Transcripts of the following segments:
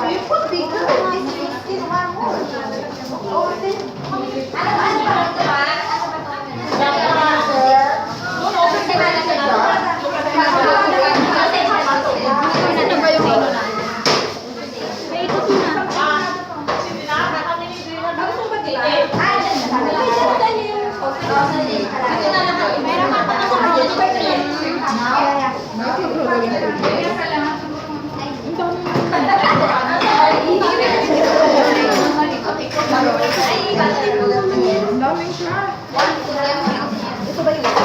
You put bigger. This one more. Ito ba yung ano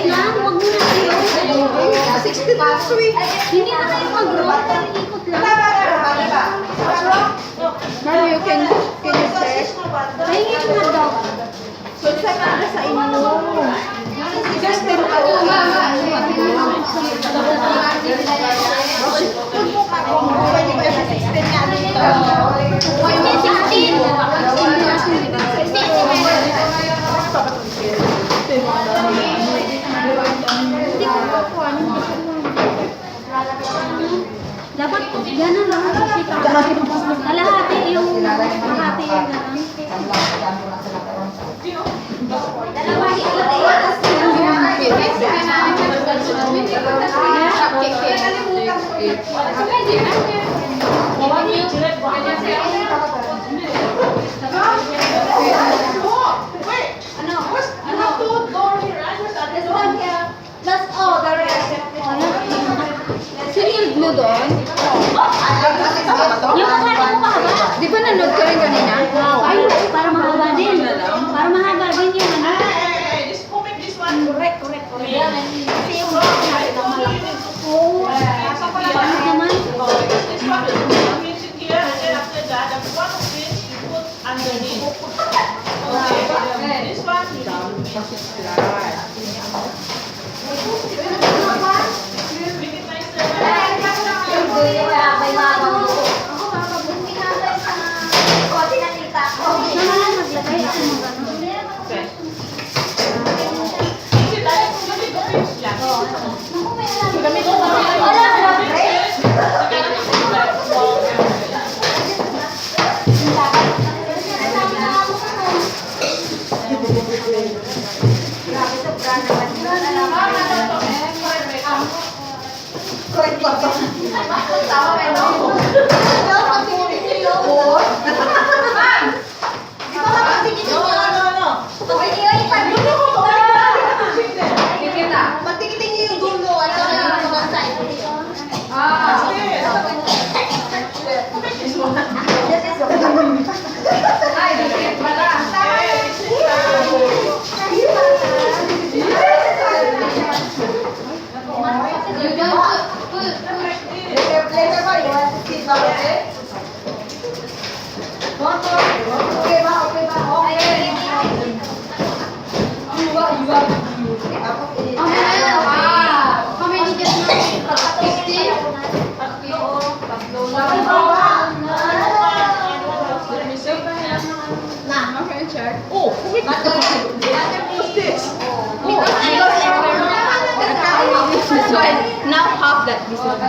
na? Hindi na kayo mag-roll, pero ikot lang. Maro, you can you check? Mahingit na daw. So, sa para sa inyo. Just tell ako. Pwede ba yung 16 nga dito? 16. Hindi ko po ano. Dapat gano'n lang. Kalahati yung kalahati yung gano'n. Sinilid mo doon? Yung mahaba mo mahaba. Di ba nanood ka rin kanina? Ay, para mahaba din. Para mahaba din yung ano. Correct. Kasi yung malaki na malaki. Oo. Paano naman? Sana lang maglagay ako ng gano'n. Pagtikitin niyo yung gulo, ano yung mga side. Later ba, you want to sit down, okay? Okay ba? How many days na? 50? Okay, check. This one, now half that this one.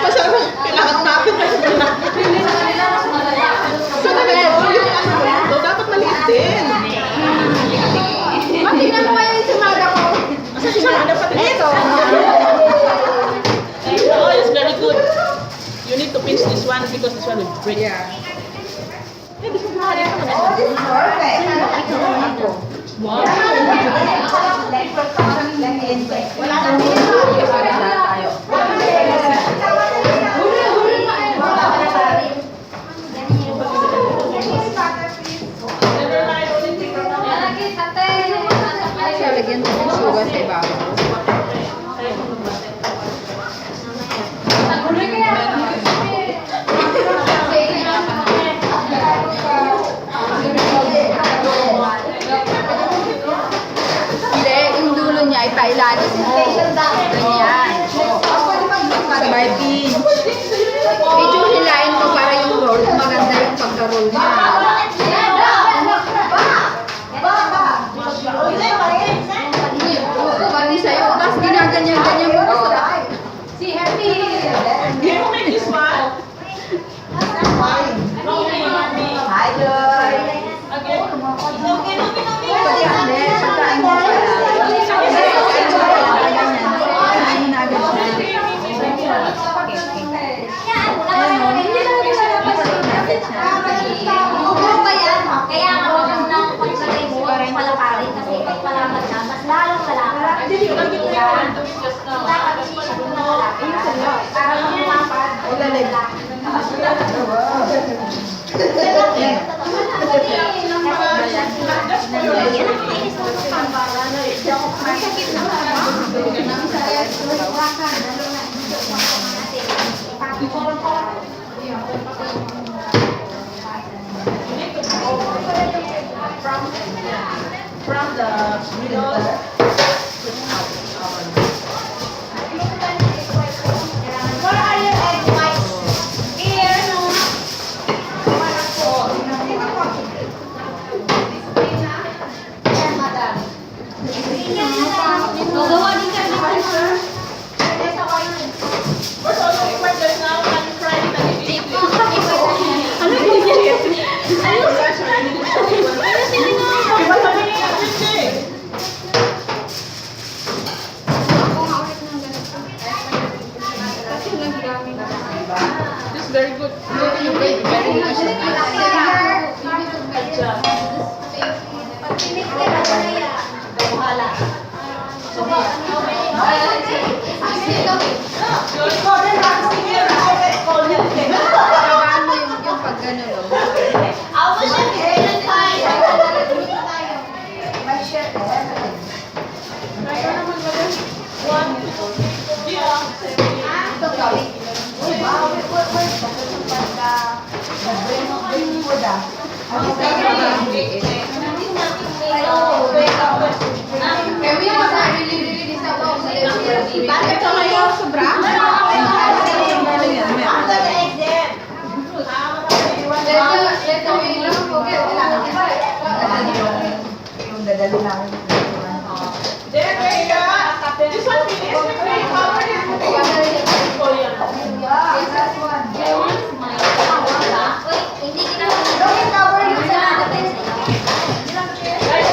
Masarap. Kailangan natin. So, dapat maliit din. Tingnan mo yung simada ko. Kasi simada pa din. Ito. Oh, it's very good. You need to pinch this one because this one will break. Yeah. This is perfect. Wow. Wala na tayo. So, lagyan mo yung sugar sa ibabaw. Hindi, yung dulo niya ipailalim mo. Ganyan. noodles. Where are your egg whites? Here, no. Here, madam. Magawa din ka ng sir. There's a white. We're also there's now one fried spaghetti. Ano yung ganyan? This is very good. Very nice. Trabahan mo yung pag gano'n, no? Bakit ka ngayon sobra? Yung dadalo namin. There we go. This one finished. We covered it. Oh, yeah. Guys,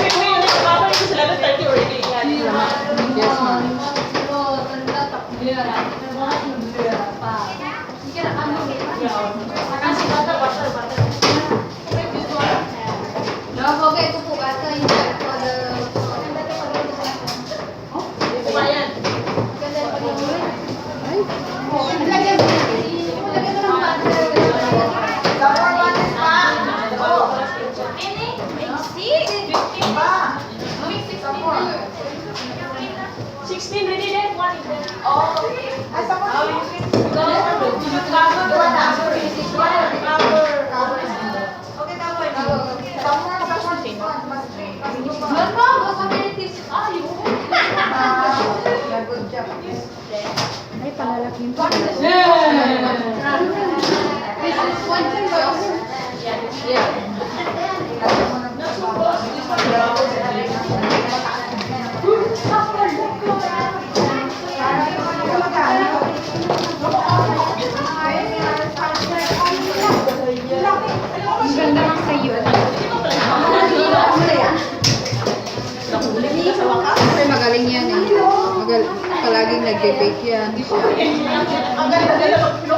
we only covered it. It's 11:30 already. Yes, ma'am. Kumayan. Ready then? One is there. Oh, okay. Ay, palalaking pa. Ganda ng kayo. Kasi magaling yan eh. Palaging nagbe-bake yan siya.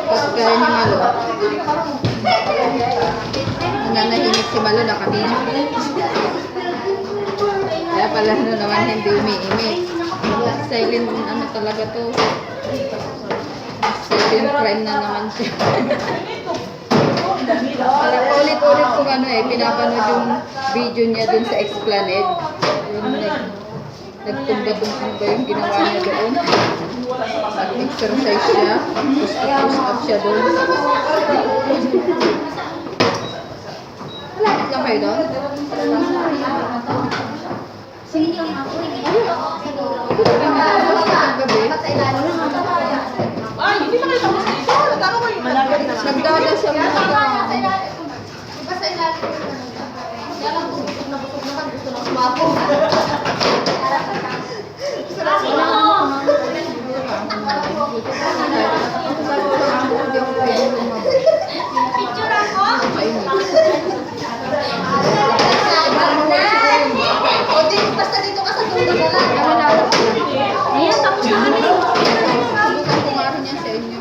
Tapos kaya ni Malo. Nananahimik si Malo na kanina. Kaya pala naman hindi umiimik. Silent ano talaga to. Silent crime na naman siya. Paulit-ulit kung ano eh, pinapanood yung video niya dun sa Esplanade. Yung nagtumba-tumba ba yung ginawa niya doon. Nag-exercise siya, push up siya doon. Malapit lang kayo doon? Sinigang ako, hindi Ay, hindi na kayo tapos dito. Tama ko yung malapit na. Nagdadasal na ako. Diba sa ilalim ko na kaya lang kung busog na kan, gusto na sumapo. Picture ako? O di, basta dito ka sa tulog na lang. Ayan, tapos na kami. Subukan ko nga rin yan sa inyo.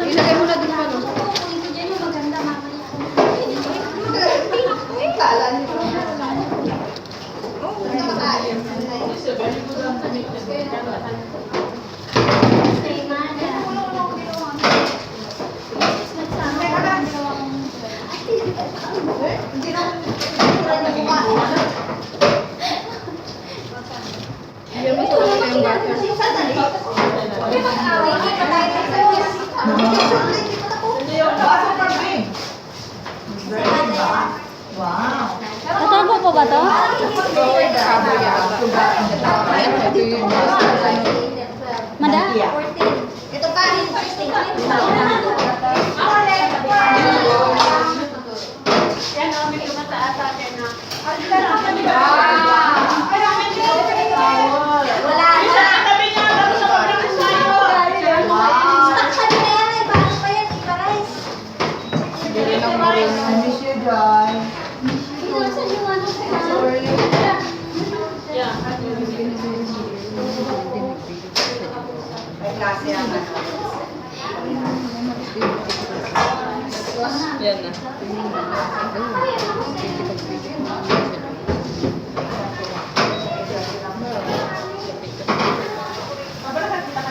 Ilagay mo na dun pa, no? Hindi mo sa yung bata. Tatago pa ba to? Ito yung Mada? Ito pa, interesting. Yan o, may tumataas sa akin na. Wala Isa na. ang tabi niya, tapos sa pagkakas tayo. Stock pa nila yan eh. Bago pa yan, i-parais. Hindi rin ako marunong. Ito, saan yung ano? Yeah. Yan na.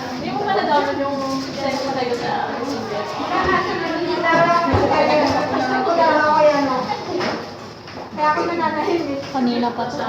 Hindi mo pala download yung send ko sa'yo sa Kaya ako nananahimik. Kanina pa to.